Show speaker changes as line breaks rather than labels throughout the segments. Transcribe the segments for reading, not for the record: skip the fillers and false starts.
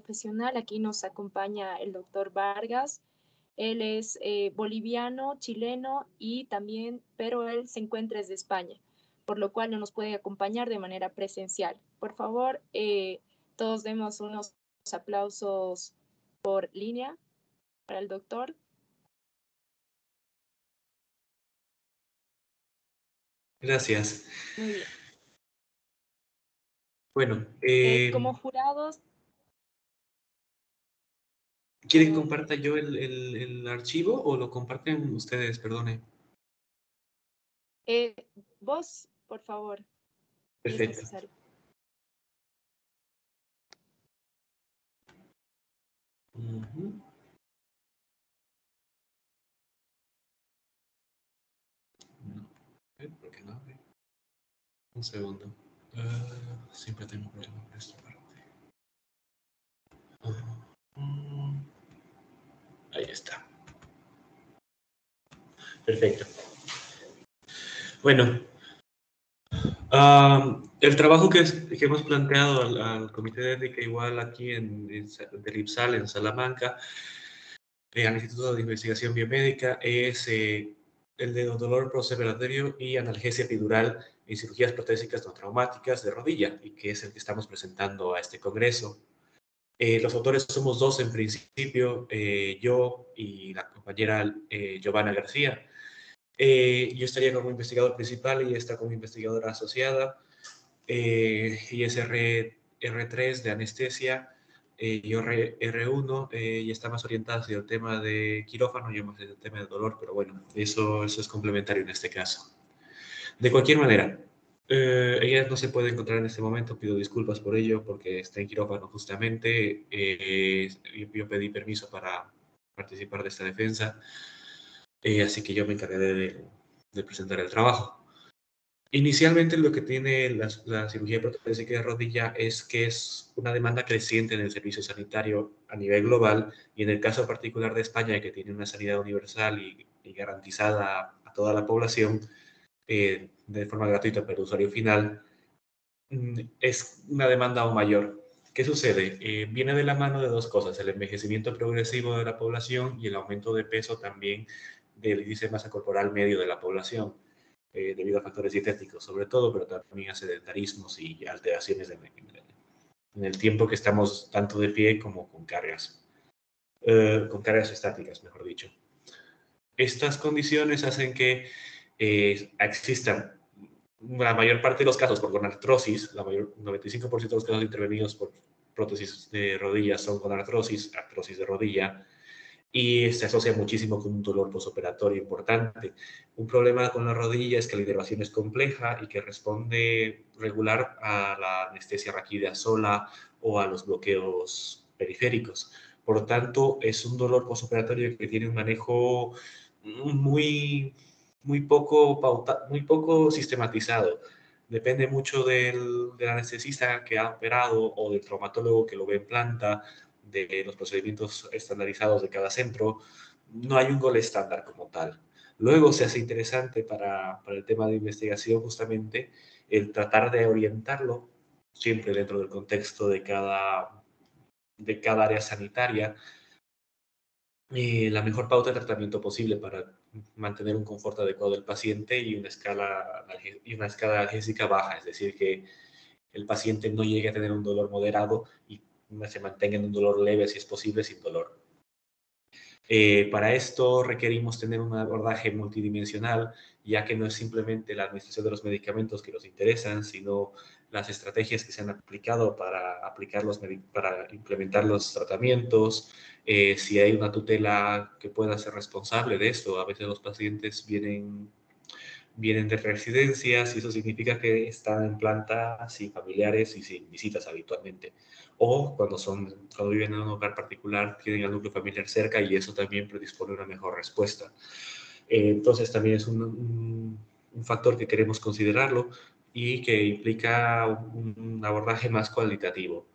profesional. Aquí nos acompaña el doctor Vargas. Él es boliviano, chileno y también, pero él se encuentra desde España, por lo cual no nos puede acompañar de manera presencial. Por favor, todos demos unos aplausos por línea para el doctor.
Gracias.
Muy bien.
Bueno,
Como jurados,
¿quieren que comparta yo el archivo o lo comparten ustedes? Perdone.
vos, por favor, si es
Perfecto.
necesario.
Ujú. No, ¿por qué no abre? Un segundo. Siempre tengo problemas con esta parte. Ahí está. Perfecto. Bueno, el trabajo que hemos planteado al Comité de Ética, igual aquí del IPSAL en Salamanca, al Instituto de Investigación Biomédica, es el de dolor postoperatorio y analgesia epidural en cirugías protésicas no traumáticas de rodilla, y que es el que estamos presentando a este congreso. Los autores somos dos en principio, yo y la compañera Giovanna García. Yo estaría como investigador principal y ella está como investigadora asociada. Y es R3 de anestesia, yo R1, y está más orientada hacia el tema de quirófano, yo más hacia el tema de dolor, pero bueno, eso es complementario en este caso. De cualquier manera, ella no se puede encontrar en este momento, pido disculpas por ello, porque está en quirófano justamente. Yo pedí permiso para participar de esta defensa, así que yo me encargaré de presentar el trabajo. Inicialmente lo que tiene la cirugía protésica de rodilla es que es una demanda creciente en el servicio sanitario a nivel global, y en el caso particular de España, que tiene una sanidad universal y garantizada a toda la población de forma gratuita para el usuario final, es una demanda aún mayor. ¿Qué sucede? Viene de la mano de dos cosas: el envejecimiento progresivo de la población y el aumento de peso también del índice de masa corporal medio de la población, debido a factores dietéticos sobre todo, pero también a sedentarismos y alteraciones en el tiempo que estamos tanto de pie como con cargas estáticas, mejor dicho. Estas condiciones hacen que existan la mayor parte de los casos con artrosis, 95% de los casos intervenidos por prótesis de rodilla son con artrosis de rodilla, y se asocia muchísimo con un dolor postoperatorio importante. Un problema con la rodilla es que la inervación es compleja y que responde regular a la anestesia raquídea sola o a los bloqueos periféricos. Por lo tanto, es un dolor postoperatorio que tiene un manejo muy, muy poco sistematizado. Depende mucho del anestesista que ha operado o del traumatólogo que lo ve en planta, de los procedimientos estandarizados de cada centro. No hay un gol estándar como tal. Luego se hace interesante para el tema de investigación justamente el tratar de orientarlo siempre dentro del contexto de cada área sanitaria, la mejor pauta de tratamiento posible para mantener un confort adecuado del paciente y una escala analgésica baja, es decir, que el paciente no llegue a tener un dolor moderado y se mantenga en un dolor leve, si es posible, sin dolor. Para esto requerimos tener un abordaje multidimensional, ya que no es simplemente la administración de los medicamentos que nos interesan, sino las estrategias que se han aplicado para implementar los tratamientos, si hay una tutela que pueda ser responsable de esto. A veces los pacientes vienen de residencias y eso significa que están en planta sin familiares y sin visitas habitualmente. O cuando viven en un hogar particular, tienen al núcleo familiar cerca y eso también predispone a una mejor respuesta. Entonces también es un factor que queremos considerarlo y que implica un abordaje más cualitativo.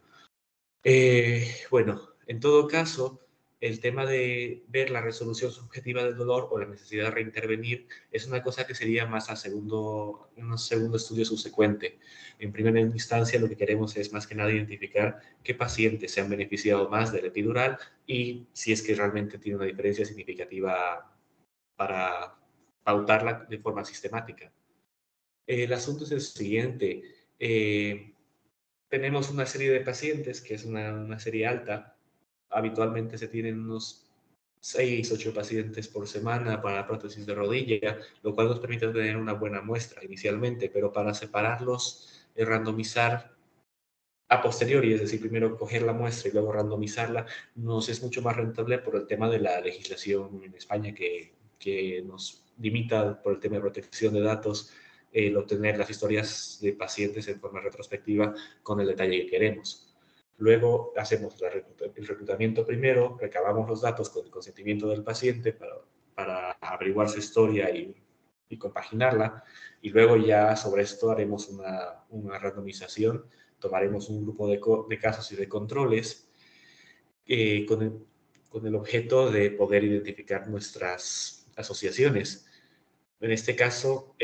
Bueno, en todo caso, el tema de ver la resolución subjetiva del dolor o la necesidad de reintervenir es una cosa que sería más un segundo estudio subsecuente. En primera instancia, lo que queremos es más que nada identificar qué pacientes se han beneficiado más del epidural y si es que realmente tiene una diferencia significativa para pautarla de forma sistemática. El asunto es el siguiente. Tenemos una serie de pacientes, que es una serie alta. Habitualmente se tienen unos 6, 8 pacientes por semana para prótesis de rodilla, lo cual nos permite tener una buena muestra inicialmente, pero para separarlos, randomizar a posteriori, es decir, primero coger la muestra y luego randomizarla, nos es mucho más rentable por el tema de la legislación en España que nos limita por el tema de protección de datos el obtener las historias de pacientes en forma retrospectiva con el detalle que queremos. Luego hacemos el reclutamiento primero, recabamos los datos con el consentimiento del paciente para averiguar su historia y compaginarla, y luego ya sobre esto haremos una randomización. Tomaremos un grupo de casos y de controles con el objeto de poder identificar nuestras asociaciones. En este caso,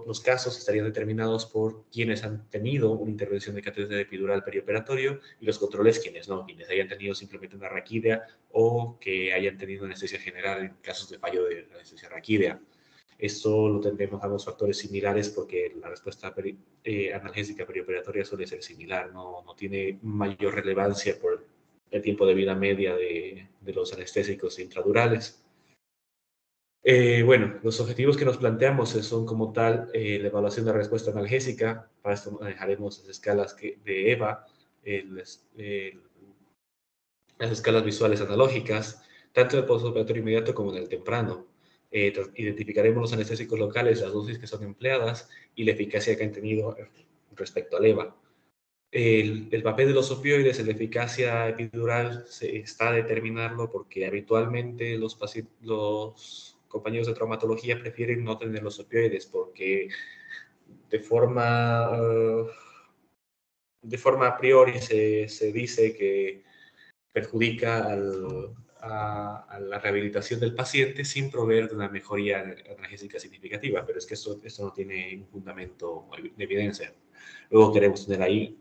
los casos estarían determinados por quienes han tenido una intervención de catéter epidural perioperatorio y los controles quienes no, quienes hayan tenido simplemente una raquídea o que hayan tenido anestesia general en casos de fallo de anestesia raquídea. Esto lo tendremos a los factores similares porque la respuesta analgésica perioperatoria suele ser similar, no tiene mayor relevancia por el tiempo de vida media de los anestésicos intradurales. Bueno, los objetivos que nos planteamos son como tal la evaluación de la respuesta analgésica. Para esto manejaremos las escalas de EVA, las escalas visuales analógicas, tanto en el postoperatorio inmediato como en el temprano. Identificaremos los anestésicos locales, las dosis que son empleadas y la eficacia que han tenido respecto al EVA. El papel de los opioides en la eficacia epidural se está a determinarlo porque habitualmente los compañeros de traumatología prefieren no tener los opioides porque de forma a priori se dice que perjudica a la rehabilitación del paciente sin proveer de una mejoría analgésica significativa, pero es que esto no tiene un fundamento de evidencia. Luego queremos tener ahí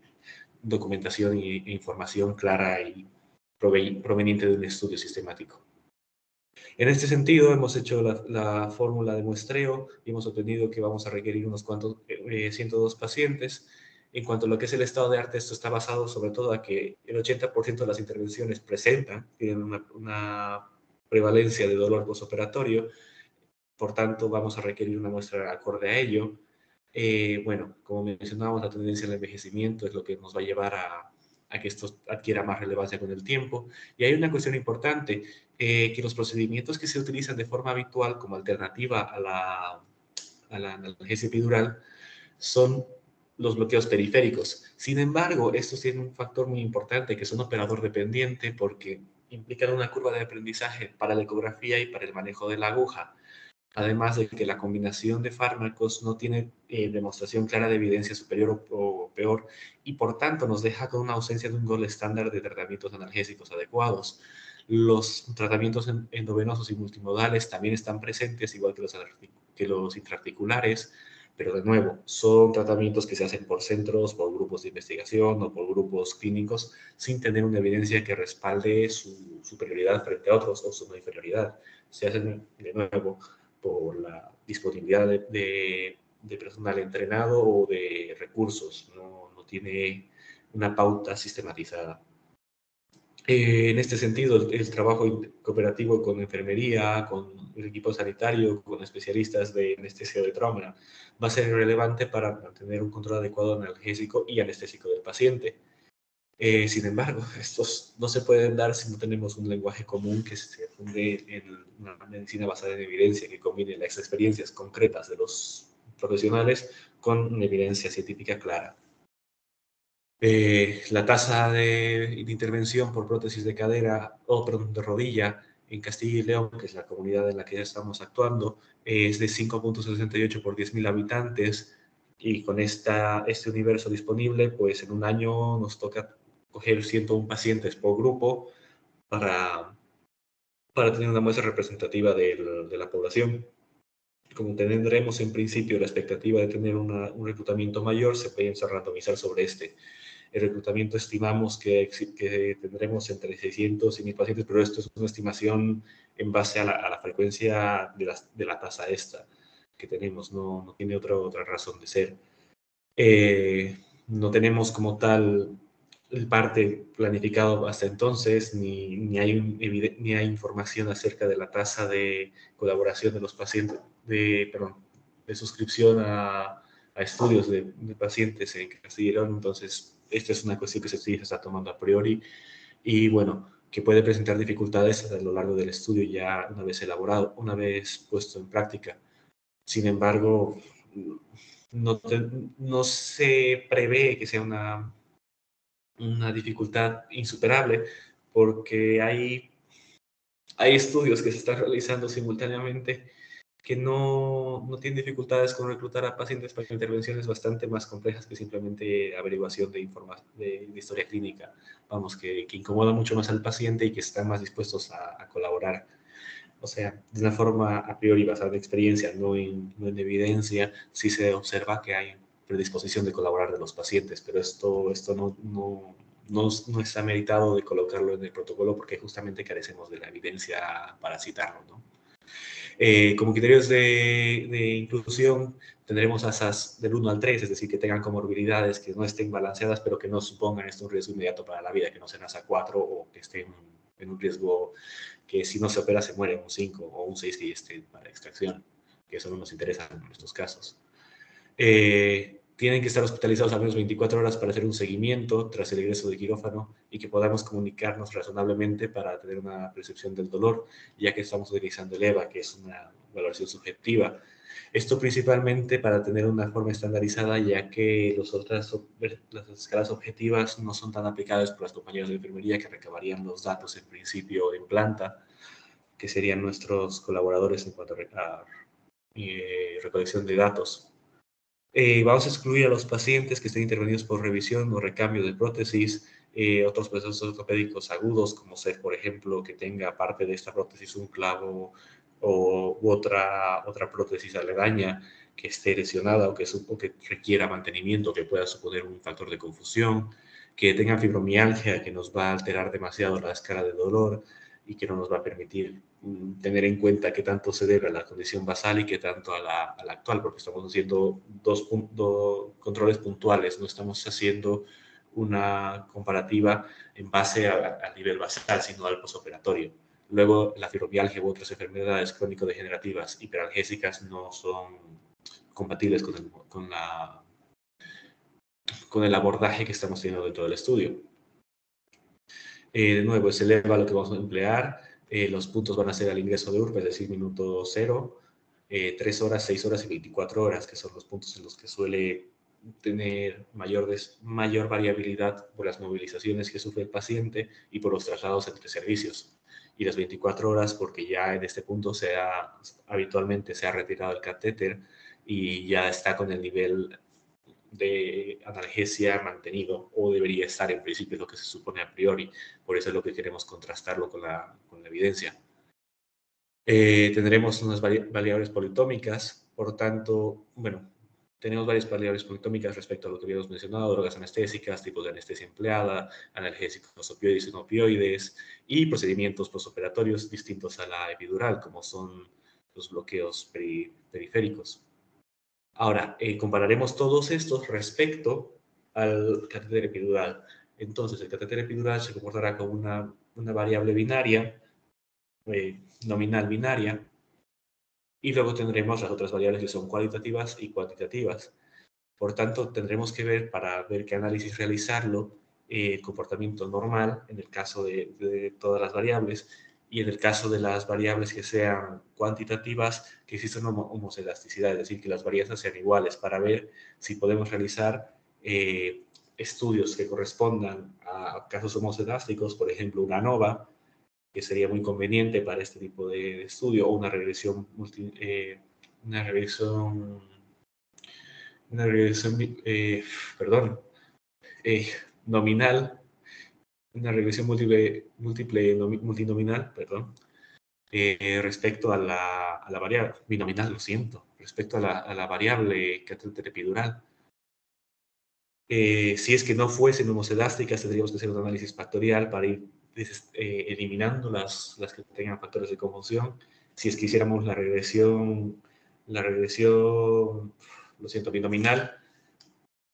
documentación e información clara y proveniente de un estudio sistemático. En este sentido, hemos hecho la fórmula de muestreo y hemos obtenido que vamos a requerir unos cuantos 102 pacientes. En cuanto a lo que es el estado de arte, esto está basado sobre todo a que el 80% de las intervenciones tienen una prevalencia de dolor postoperatorio, por tanto vamos a requerir una muestra acorde a ello. Bueno, como mencionábamos, la tendencia al envejecimiento es lo que nos va a llevar a que esto adquiera más relevancia con el tiempo. Y hay una cuestión importante, que los procedimientos que se utilizan de forma habitual como alternativa a la analgesia epidural son los bloqueos periféricos. Sin embargo, estos tienen un factor muy importante, que es un operador dependiente, porque implican una curva de aprendizaje para la ecografía y para el manejo de la aguja. Además de que la combinación de fármacos no tiene demostración clara de evidencia superior o peor, y por tanto nos deja con una ausencia de un gol estándar de tratamientos analgésicos adecuados. Los tratamientos endovenosos y multimodales también están presentes, igual que los intraarticulares, pero de nuevo, son tratamientos que se hacen por centros, por grupos de investigación o por grupos clínicos, sin tener una evidencia que respalde su superioridad frente a otros o su no inferioridad. Se hacen, de nuevo, por la disponibilidad de personal entrenado o de recursos, no tiene una pauta sistematizada. En este sentido, el trabajo cooperativo con enfermería, con el equipo sanitario, con especialistas de anestesia de trauma, va a ser relevante para mantener un control adecuado analgésico y anestésico del paciente. Sin embargo, estos no se pueden dar si no tenemos un lenguaje común que se funde en una medicina basada en evidencia, que combine las experiencias concretas de los profesionales con una evidencia científica clara. La tasa de intervención por prótesis de cadera o de rodilla en Castilla y León, que es la comunidad en la que ya estamos actuando, es de 5.68 por 10.000 habitantes, y con este universo disponible, pues en un año nos toca coger 101 pacientes por grupo, para, para tener una muestra representativa de la población. Como tendremos en principio la expectativa de tener un reclutamiento mayor, se puede randomizar sobre este. El reclutamiento estimamos que tendremos entre 600 y 1000 pacientes, pero esto es una estimación en base a la frecuencia de la tasa esta que tenemos, no tiene otra razón de ser. No tenemos como tal el parte planificado hasta entonces, ni hay información acerca de la tasa de colaboración de los pacientes, de suscripción a estudios de pacientes en Castilla y León. Entonces, esta es una cuestión que se está tomando a priori y bueno, que puede presentar dificultades a lo largo del estudio ya una vez elaborado, una vez puesto en práctica. Sin embargo, no se prevé que sea una dificultad insuperable porque hay estudios que se están realizando simultáneamente que no tienen dificultades con reclutar a pacientes para intervenciones bastante más complejas que simplemente averiguación de historia clínica. Vamos, que incomoda mucho más al paciente y que están más dispuestos a colaborar. O sea, de una forma a priori basada en experiencia, no en evidencia, sí se observa que hay predisposición de colaborar de los pacientes, pero esto no está meritado de colocarlo en el protocolo porque justamente carecemos de la evidencia para citarlo, ¿no? Como criterios de inclusión, tendremos asas del 1 al 3, es decir, que tengan comorbilidades, que no estén balanceadas, pero que no supongan esto un riesgo inmediato para la vida, que no sean asa 4 o que estén en un riesgo que si no se opera se muere, un 5 o un 6 que ya esté para extracción, que eso no nos interesa en nuestros casos. Tienen que estar hospitalizados al menos 24 horas para hacer un seguimiento tras el ingreso de quirófano y que podamos comunicarnos razonablemente para tener una percepción del dolor, ya que estamos utilizando el EVA, que es una valoración subjetiva. Esto principalmente para tener una forma estandarizada, ya que las escalas objetivas no son tan aplicables por las compañeras de enfermería que recabarían los datos en principio en planta, que serían nuestros colaboradores en cuanto a recolección de datos. Vamos a excluir a los pacientes que estén intervenidos por revisión o recambio de prótesis, otros procesos ortopédicos agudos, como ser, por ejemplo, que tenga parte de esta prótesis un clavo u otra prótesis aledaña que esté lesionada o que requiera mantenimiento, que pueda suponer un factor de confusión, que tenga fibromialgia, que nos va a alterar demasiado la escala de dolor y que no nos va a permitir tener en cuenta qué tanto se debe a la condición basal y qué tanto a la actual, porque estamos haciendo dos controles puntuales, no estamos haciendo una comparativa en base al nivel basal, sino al posoperatorio. Luego, la fibromialgia u otras enfermedades crónico-degenerativas hiperalgésicas no son compatibles con el abordaje que estamos teniendo dentro del estudio. De nuevo, es el EVA lo que vamos a emplear. Los puntos van a ser al ingreso de URP, es decir, minuto 0, 3 horas, 6 horas y 24 horas, que son los puntos en los que suele tener mayor variabilidad por las movilizaciones que sufre el paciente y por los traslados entre servicios. Y las 24 horas porque ya en este punto habitualmente se ha retirado el catéter y ya está con el nivel de analgesia mantenido o debería estar en principio, lo que se supone a priori. Por eso es lo que queremos contrastarlo con la evidencia. Tendremos unas variables politómicas, por tanto, bueno, tenemos varias variables politómicas respecto a lo que habíamos mencionado, drogas anestésicas, tipos de anestesia empleada, analgésicos opioides y no opioides, y procedimientos postoperatorios distintos a la epidural, como son los bloqueos periféricos. Ahora, compararemos todos estos respecto al catéter epidural. Entonces, el catéter epidural se comportará como una variable binaria, nominal binaria, y luego tendremos las otras variables que son cualitativas y cuantitativas. Por tanto, tendremos que ver, para ver qué análisis realizarlo, el comportamiento normal en el caso de todas las variables y en el caso de las variables que sean cuantitativas, que existen homoselasticidad, es decir, que las varianzas sean iguales, para ver si podemos realizar estudios que correspondan a casos homoselásticos, por ejemplo, una ANOVA, que sería muy conveniente para este tipo de estudio, o una regresión, una regresión perdón, nominal regresión multinominal, perdón, respecto a la variable, binominal, lo siento, respecto a la variable catéter epidural. Si es que no fuesen homocelásticas, tendríamos que hacer un análisis factorial para ir eliminando las que tengan factores de confusión. Si es que hiciéramos la regresión, lo siento, binominal,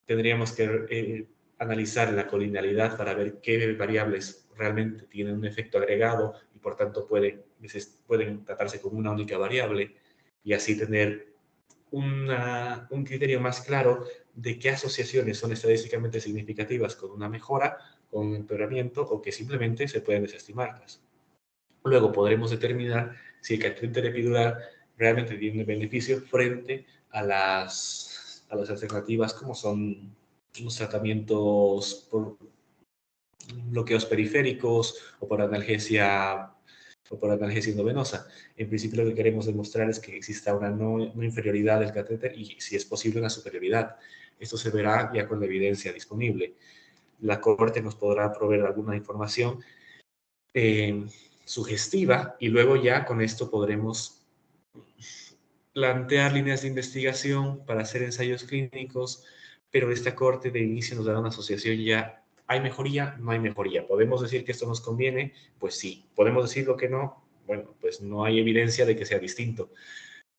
tendríamos que analizar la colinealidad para ver qué variables realmente tienen un efecto agregado y por tanto pueden tratarse como una única variable y así tener un criterio más claro de qué asociaciones son estadísticamente significativas con una mejora, con un empeoramiento o que simplemente se pueden desestimarlas. Luego podremos determinar si el catéter epidural realmente tiene un beneficio frente a las alternativas como son los tratamientos por bloqueos periféricos o por analgesia endovenosa. En principio lo que queremos demostrar es que exista una no inferioridad del catéter y, si es posible, una superioridad. Esto se verá ya con la evidencia disponible. La corte nos podrá proveer alguna información sugestiva y luego ya con esto podremos plantear líneas de investigación para hacer ensayos clínicos, pero esta corte de inicio nos dará una asociación ya. ¿Hay mejoría? No hay mejoría. ¿Podemos decir que esto nos conviene? Pues sí. ¿Podemos decir lo que no? Bueno, pues no hay evidencia de que sea distinto.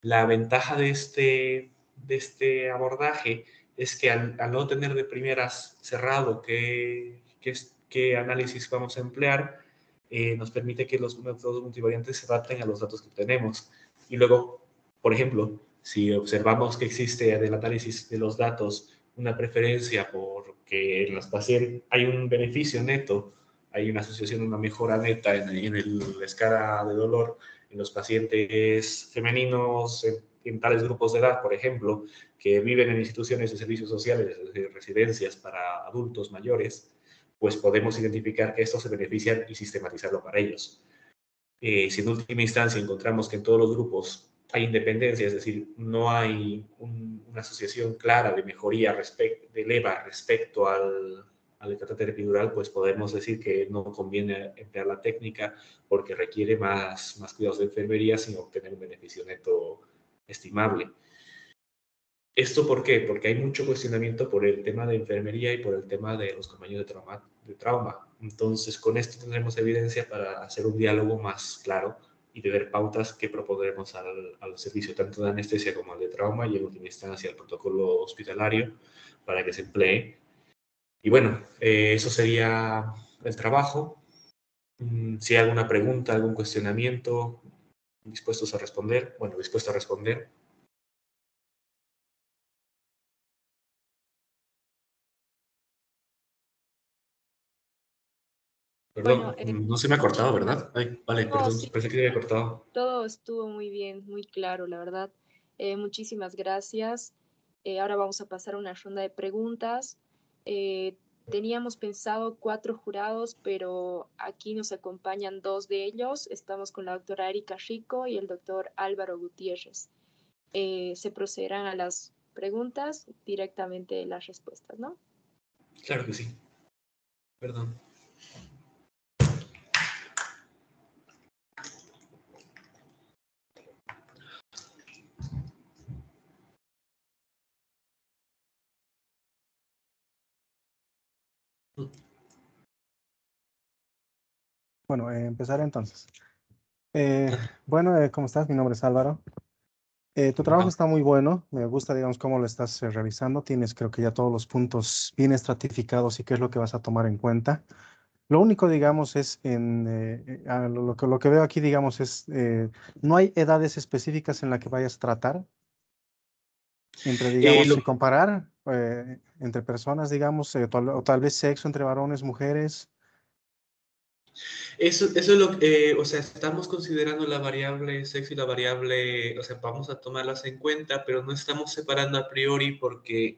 La ventaja de este abordaje es que al no tener de primeras cerrado qué análisis vamos a emplear, nos permite que los métodos multivariantes se adapten a los datos que tenemos. Y luego, por ejemplo, si observamos que existe en el análisis de los datos una preferencia porque en los pacientes hay un beneficio neto, hay una asociación, una mejora neta en la escala de dolor en los pacientes femeninos en tales grupos de edad, por ejemplo, que viven en instituciones de servicios sociales, es decir, residencias para adultos mayores, pues podemos identificar que estos se benefician y sistematizarlo para ellos. Si en última instancia encontramos que en todos los grupos hay independencia, es decir, no hay una asociación clara de mejoría de leva respecto al catéter epidural, pues podemos decir que no conviene emplear la técnica porque requiere más cuidados de enfermería sin obtener un beneficio neto estimable. ¿Esto por qué? Porque hay mucho cuestionamiento por el tema de enfermería y por el tema de los compañeros de trauma. Entonces, con esto tendremos evidencia para hacer un diálogo más claro y de ver pautas que propondremos al servicio tanto de anestesia como al de trauma y en última instancia al protocolo hospitalario para que se emplee. Y bueno, eso sería el trabajo. Si hay alguna pregunta, algún cuestionamiento, dispuestos a responder. Bueno, dispuesto a responder.
Bueno,
Perdón, no se me ha cortado,
muchísimas.
¿verdad? Ay, vale,
No,
perdón,
sí,
pensé que se había cortado.
todo estuvo muy bien, muy claro, la verdad. Muchísimas gracias. Ahora vamos a pasar a una ronda de preguntas. Eh, Teníamos pensado 4 jurados, pero aquí nos acompañan 2 de ellos. Estamos con la doctora Erika Rico y el doctor Álvaro Gutiérrez. Se procederán a las preguntas, directamente las respuestas, ¿no?
Claro que sí, perdón.
Bueno, empezaré entonces. Bueno, ¿cómo estás? Mi nombre es Álvaro. Tu trabajo está muy bueno. Me gusta, digamos, cómo lo estás realizando. Tienes, creo que ya todos los puntos bien estratificados y qué es lo que vas a tomar en cuenta. Lo único, digamos, es lo que veo aquí, digamos, es no hay edades específicas en las que vayas a tratar entre, digamos,
Lo,
comparar entre personas, digamos, o tal vez sexo entre varones, mujeres.
Eso es lo que, o sea, estamos considerando la variable sexo y la variable, o sea, vamos a tomarlas en cuenta, pero no estamos separando a priori porque,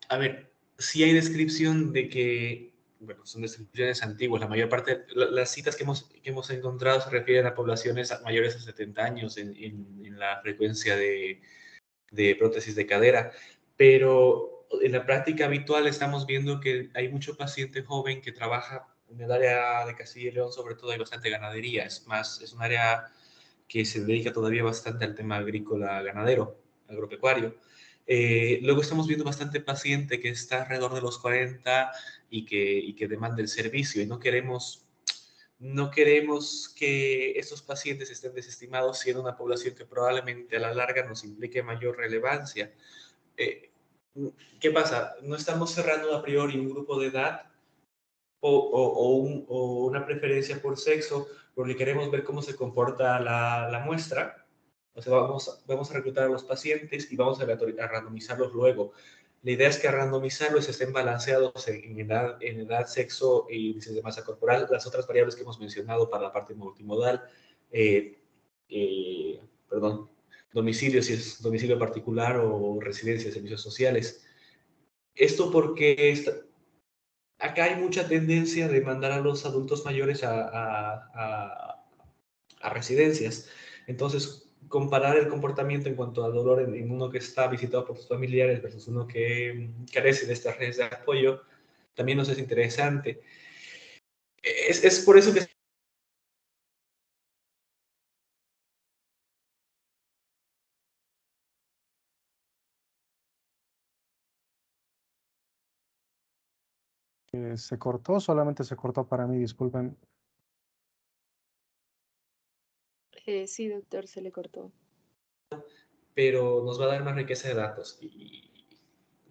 a ver, sí hay descripción de que, bueno, son descripciones antiguas, la mayor parte, las citas que hemos encontrado se refieren a poblaciones mayores de 70 años en la frecuencia de prótesis de cadera, pero en la práctica habitual estamos viendo que hay mucho paciente joven que trabaja en el área de Castilla y León, sobre todo hay bastante ganadería, es un área que se dedica todavía bastante al tema agrícola ganadero, agropecuario. Luego estamos viendo bastante paciente que está alrededor de los 40 y que demanda el servicio y no queremos que estos pacientes estén desestimados siendo una población que probablemente a la larga nos implique mayor relevancia. Eh, ¿Qué pasa? No estamos cerrando a priori un grupo de edad o una preferencia por sexo, porque queremos ver cómo se comporta la muestra. O sea, vamos a reclutar a los pacientes y vamos a randomizarlos luego. La idea es que al randomizarlos estén balanceados en edad, sexo e índices de masa corporal, las otras variables que hemos mencionado para la parte multimodal, eh, perdón, domicilio, si es domicilio particular o residencia, servicios sociales. Esto porque acá hay mucha tendencia de mandar a los adultos mayores a residencias. Entonces, comparar el comportamiento en cuanto a dolor en uno que está visitado por sus familiares versus uno que carece de estas redes de apoyo, también nos es interesante. Es por eso que
Se cortó, solamente se cortó para mí, disculpen.
Sí, doctor, se le cortó.
pero nos va a dar más riqueza de datos. Y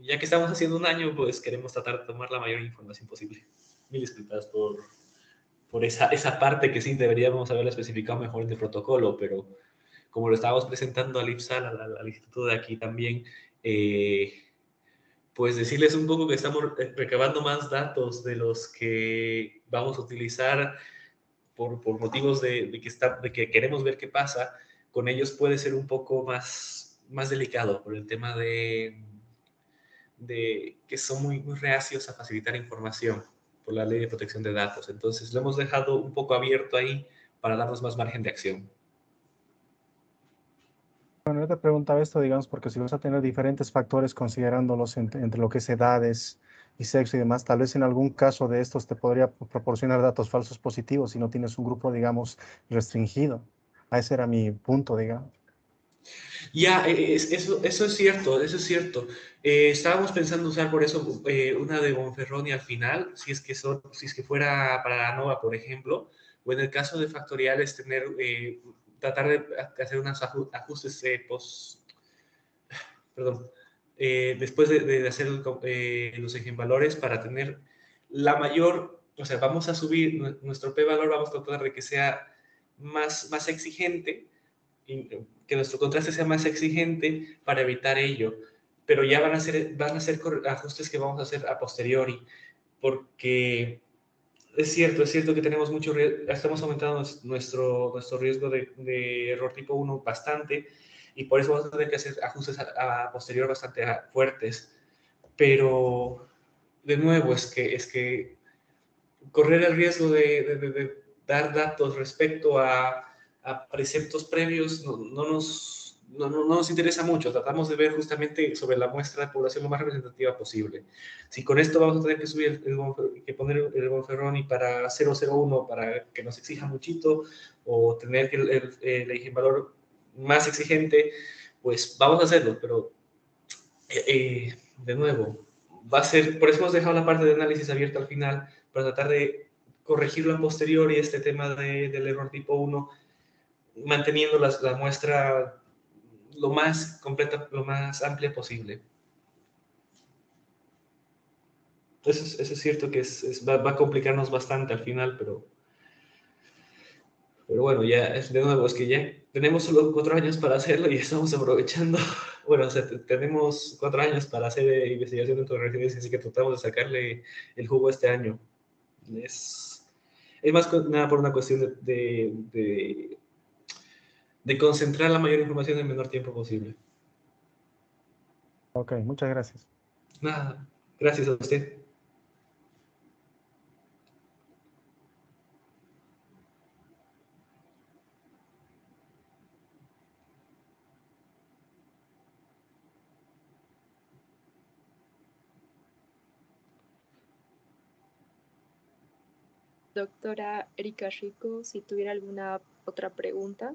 ya que estamos haciendo un año, pues queremos tratar de tomar la mayor información posible. Mil disculpas por esa parte que sí deberíamos haberla especificado mejor en el protocolo, pero como lo estábamos presentando al IPSAL, al instituto de aquí también, pues decirles un poco que estamos recabando más datos de los que vamos a utilizar por motivos de que queremos ver qué pasa, con ellos puede ser un poco más delicado por el tema de que son muy reacios a facilitar información por la ley de protección de datos. Entonces lo hemos dejado un poco abierto ahí para darnos más margen de acción.
Bueno, yo te preguntaba esto, digamos, porque si vas a tener diferentes factores considerándolos entre lo que es edades y sexo y demás, tal vez en algún caso de estos te podría proporcionar datos falsos positivos si no tienes un grupo, digamos, restringido. Ese era mi punto, digamos.
Ya, eso es cierto, eso es cierto. Estábamos pensando usar por eso una de Bonferroni al final, si es que fuera para la NOVA, por ejemplo, o en el caso de factoriales, tratar de hacer unos ajustes perdón, después de hacer los eigenvalores para tener la mayor, o sea, vamos a subir nuestro p-valor, vamos a tratar de que sea más exigente que nuestro contraste sea más exigente para evitar ello. Pero ya van a ser ajustes que vamos a hacer a posteriori, porque es cierto que tenemos mucho riesgo, estamos aumentando nuestro riesgo de error tipo 1 bastante, y por eso vamos a tener que hacer ajustes a posterior bastante fuertes. Pero, de nuevo, es que correr el riesgo de dar datos respecto a preceptos previos no nos interesa mucho. Tratamos de ver justamente sobre la muestra de población lo más representativa posible. Si con esto vamos a tener que subir que poner el Bonferroni para 001 para que nos exija muchito, o tener que el valor más exigente, pues vamos a hacerlo, pero de nuevo, va a ser, por eso hemos dejado la parte de análisis abierta al final, para tratar de corregirlo a posteriori, este tema del error tipo 1, manteniendo la muestra lo más completa, lo más amplia posible. Eso es cierto que va a complicarnos bastante al final, pero bueno, ya, de nuevo, es que ya tenemos solo 4 años para hacerlo y estamos aprovechando. Bueno, o sea, tenemos 4 años para hacer investigación dentro de residencia, así que tratamos de sacarle el jugo este año. Es, es más nada por una cuestión de concentrar la mayor información en el menor tiempo posible.
Ok, muchas gracias.
Nada, gracias a usted.
Doctora Erika Rico, si tuviera alguna otra pregunta.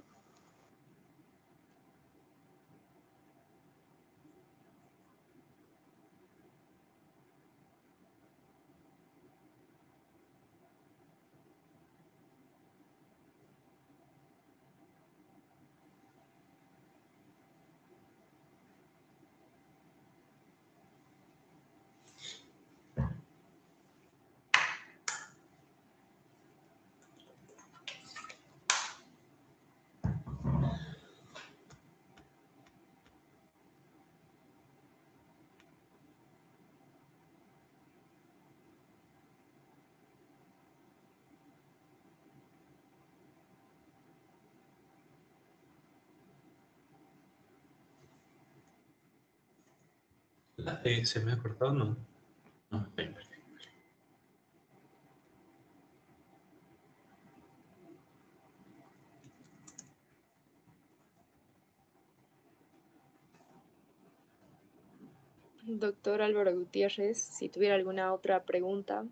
¿Se me ha cortado? No. No, bien.
Doctor Álvaro Gutiérrez, si tuviera alguna otra pregunta.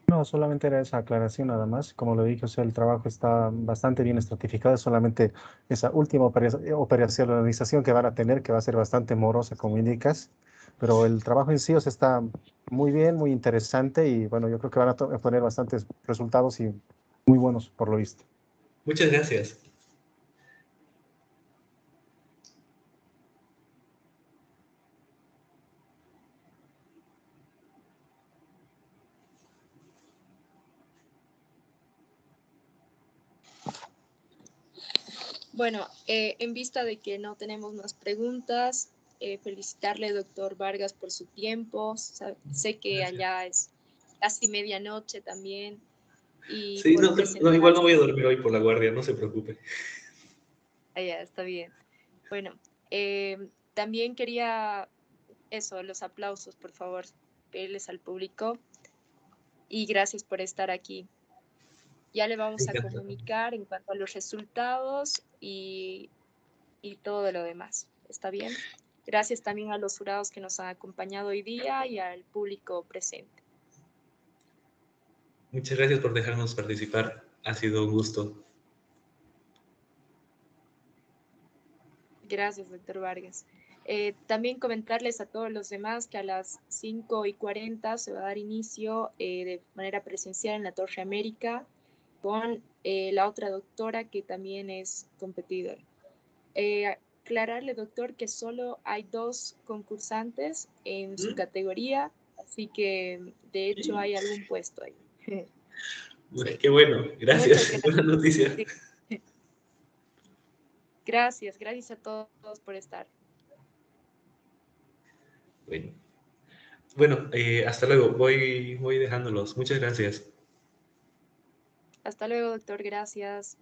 No, solamente era esa aclaración nada más. Como lo dije, o sea, el trabajo está bastante bien estratificado, es solamente esa última operacionalización que van a tener, que va a ser bastante morosa, como indicas, pero el trabajo en sí, o sea, está muy bien, muy interesante y bueno, yo creo que van a poner bastantes resultados y muy buenos por lo visto.
Muchas gracias.
Bueno, en vista de que no tenemos más preguntas, felicitarle, doctor Vargas, por su tiempo. Sé que
Gracias.
allá es casi medianoche también. Y
Sí,
por
no, no, igual no voy a
presentarse.
dormir hoy por la guardia, no se preocupe.
Allá está bien. Bueno, también quería eso, los aplausos, por favor, pedirles al público. Y gracias por estar aquí. Ya le vamos a
Encantado.
comunicar en cuanto a los resultados y todo lo demás. ¿Está bien? Gracias también a los jurados que nos han acompañado hoy día y al público presente.
Muchas gracias por dejarnos participar. Ha sido un gusto.
Gracias, doctor Vargas. También comentarles a todos los demás que a las 5:40 se va a dar inicio de manera presencial en la Torre América con la otra doctora que también es competidora. Aclararle, doctor, que solo hay 2 concursantes en su categoría, así que de hecho hay algún puesto ahí. Sí.
Qué bueno,
Muchas
gracias. Buena
gracias.
noticia.
Sí. Gracias, gracias a todos por estar.
Bueno, bueno, hasta luego. Voy dejándolos. Muchas gracias.
Hasta luego, doctor. Gracias.